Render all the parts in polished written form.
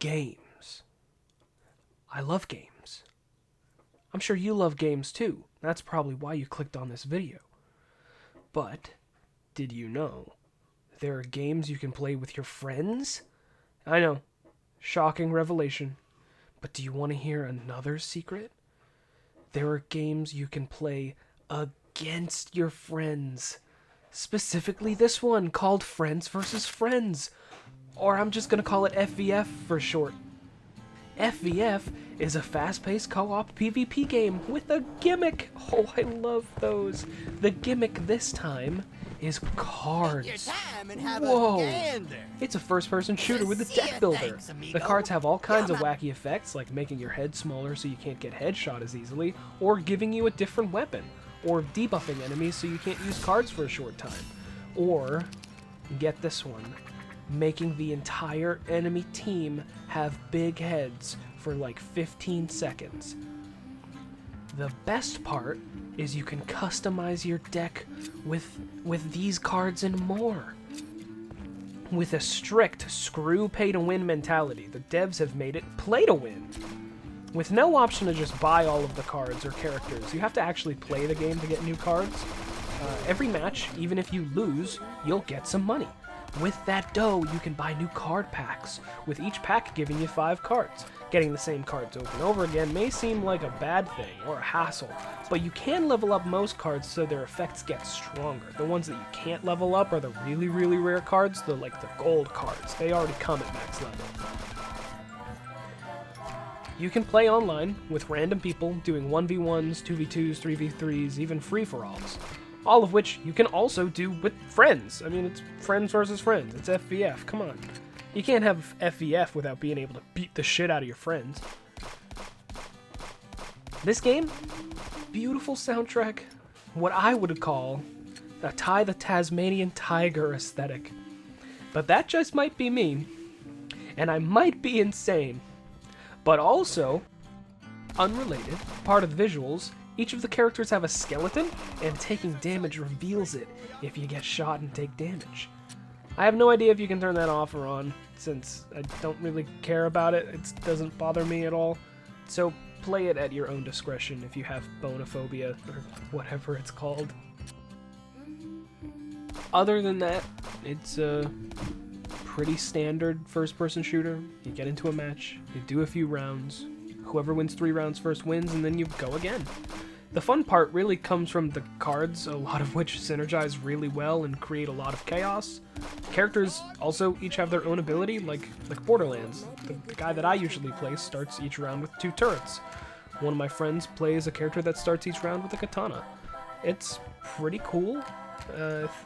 games. I love games. I'm sure you love games too. That's probably why you clicked on this video. But did you know there are games you can play with your friends? I know, shocking revelation. But do you want to hear another secret? There are games you can play against your friends. Specifically this one called Friends vs. Friends. Or I'm just going to call it FVF for short. FVF is a fast-paced co-op PvP game with a gimmick. Oh, I love those. The gimmick this time is cards. Whoa! It's a first-person shooter with a deck builder. The cards have all kinds of wacky effects, like making your head smaller so you can't get headshot as easily, or giving you a different weapon, or debuffing enemies so you can't use cards for a short time, or, get this one, making the entire enemy team have big heads for like 15 seconds. The best part is you can customize your deck with these cards and more. With a strict screw pay-to-win mentality, the devs have made it play-to-win. With no option to just buy all of the cards or characters, you have to actually play the game to get new cards. Every match, even if you lose, you'll get some money. With that dough, you can buy new card packs, with each pack giving you 5 cards. Getting the same cards over and over again may seem like a bad thing or a hassle, but you can level up most cards so their effects get stronger. The ones that you can't level up are the really, really rare cards, the gold cards. They already come at max level. You can play online with random people doing 1v1s, 2v2s, 3v3s, even free-for-alls. All of which you can also do with friends. I mean, it's friends versus friends. It's FVF. Come on. You can't have FVF without being able to beat the shit out of your friends. This game, beautiful soundtrack. What I would call a Ty the Tasmanian Tiger aesthetic. But that just might be me. And I might be insane. But also, unrelated, part of the visuals, each of the characters have a skeleton, and taking damage reveals it if you get shot and take damage. I have no idea if you can turn that off or on, since I don't really care about it. It doesn't bother me at all. So play it at your own discretion if you have bonophobia, or whatever it's called. Other than that, it's a pretty standard first-person shooter. You get into a match, you do a few rounds, whoever wins 3 rounds first wins, and then you go again. The fun part really comes from the cards, a lot of which synergize really well and create a lot of chaos. Characters also each have their own ability, like Borderlands. The guy that I usually play starts each round with 2 turrets. One of my friends plays a character that starts each round with a katana. It's pretty cool.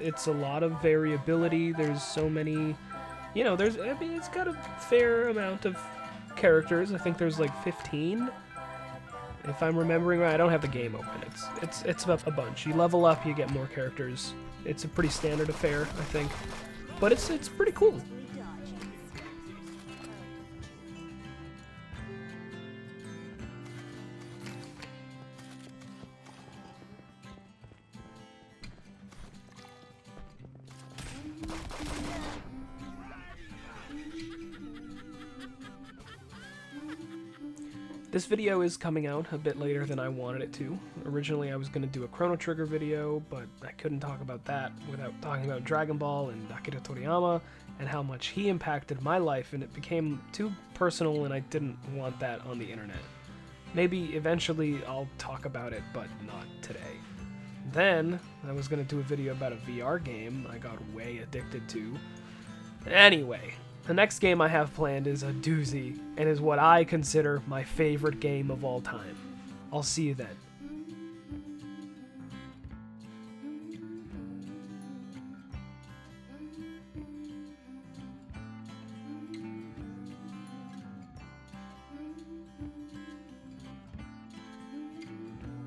It's a lot of variability. There's so many, it's got a fair amount of characters. I think there's like 15, if I'm remembering right. I don't have the game open. It's a bunch. You level up, you get more characters. It's a pretty standard affair, I think, but it's pretty cool. This video is coming out a bit later than I wanted it to. Originally I was going to do a Chrono Trigger video, but I couldn't talk about that without talking about Dragon Ball and Akira Toriyama and how much he impacted my life, and it became too personal and I didn't want that on the internet. Maybe eventually I'll talk about it, but not today. Then I was going to do a video about a VR game I got way addicted to. Anyway, the next game I have planned is a doozy, and is what I consider my favorite game of all time. I'll see you then.